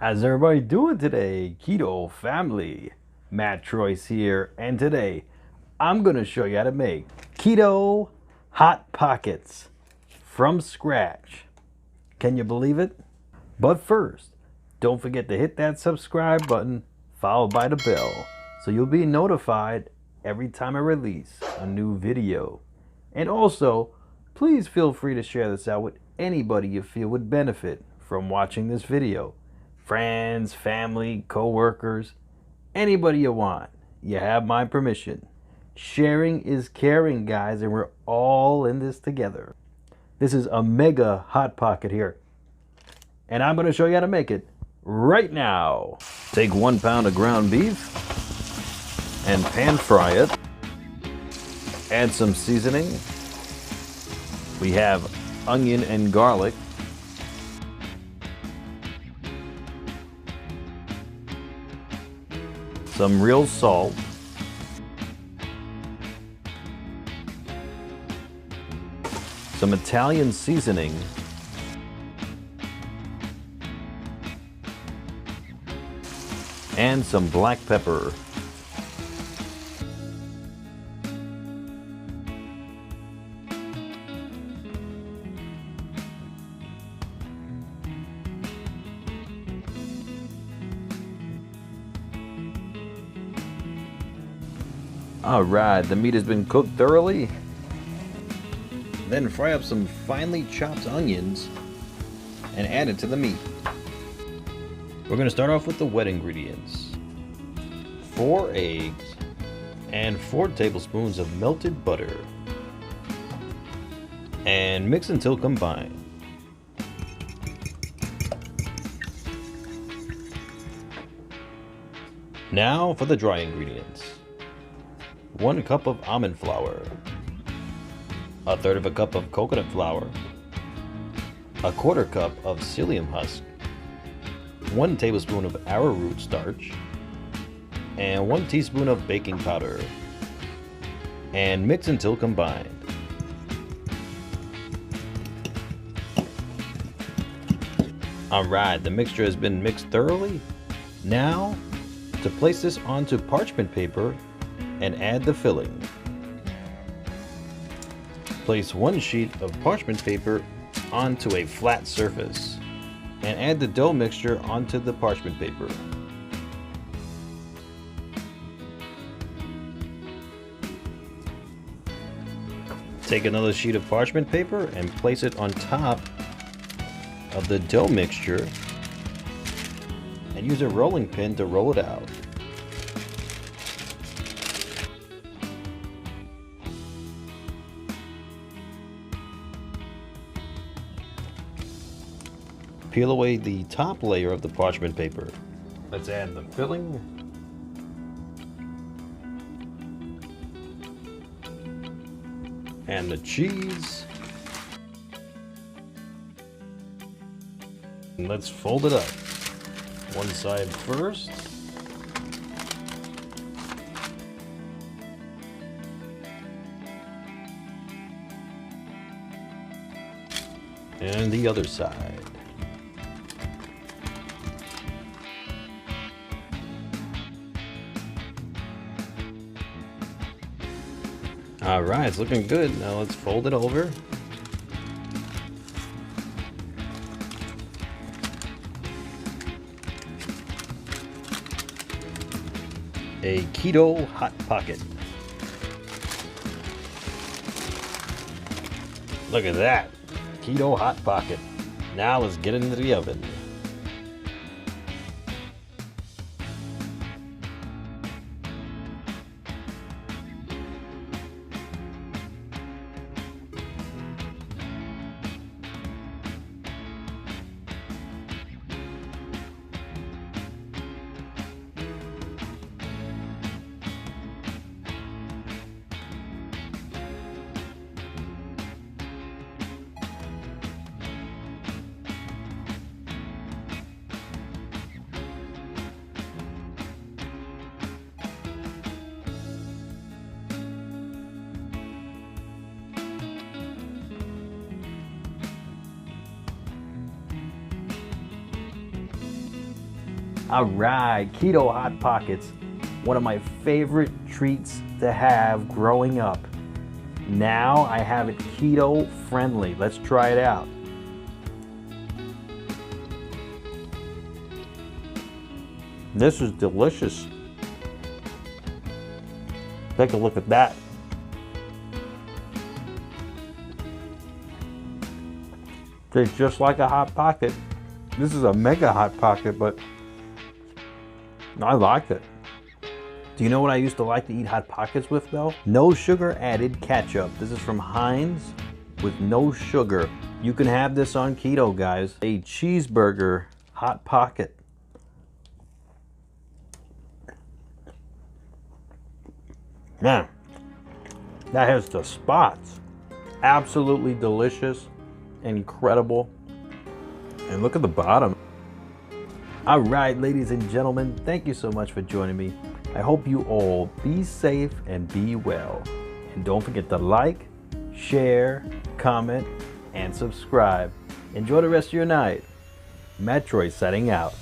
How's everybody doing today? Keto family. Matt Troyce here, and today I'm going to show you how to make keto hot pockets from scratch. Can you believe it? But first, don't forget to hit that subscribe button followed by the bell so you'll be notified every time I release a new video. And also, please feel free to share this out with anybody you feel would benefit from watching this video. Friends, family, co-workers, anybody you want. You have my permission. Sharing is caring, guys, and we're all in this together. This is a mega hot pocket here, and I'm going to show you how to make it right now. Take 1 pound of ground beef and pan fry it. Add some seasoning. We have onion and garlic. Some real salt. Some Italian seasoning. And some black pepper. Alright, the meat has been cooked thoroughly. Then fry up some finely chopped onions and add it to the meat. We're going to start off with the wet ingredients. 4 eggs and 4 tablespoons of melted butter. And mix until combined. Now for the dry ingredients. 1 cup of almond flour, 1/3 cup of coconut flour, 1/4 cup of psyllium husk, 1 tablespoon of arrowroot starch, and 1 teaspoon of baking powder, and mix until combined. Alright, the mixture has been mixed thoroughly. Now, to place this onto parchment paper and add the filling. Place 1 sheet of parchment paper onto a flat surface and add the dough mixture onto the parchment paper. Take another sheet of parchment paper and place it on top of the dough mixture and use a rolling pin to roll it out. Peel away the top layer of the parchment paper. Let's add the filling. And the cheese. And let's fold it up. One side first. And the other side. Alright, it's looking good. Now let's fold it over. A keto hot pocket. Look at that. Keto hot pocket. Now let's get it into the oven. All right, Keto Hot Pockets, one of my favorite treats to have growing up. Now I have it keto friendly. Let's try it out. This is delicious. Take a look at that. Tastes just like a Hot Pocket. This is a mega Hot Pocket, but I like it. Do you know what I used to like to eat Hot Pockets with though? No sugar added ketchup. This is from Heinz with no sugar. You can have this on keto, guys. A cheeseburger Hot Pocket. Man, that has the spots. Absolutely delicious, incredible. And look at the bottom. All right, ladies and gentlemen, thank you so much for joining me. I hope you all be safe and be well. And don't forget to like, share, comment, and subscribe. Enjoy the rest of your night. Matt Troy signing out.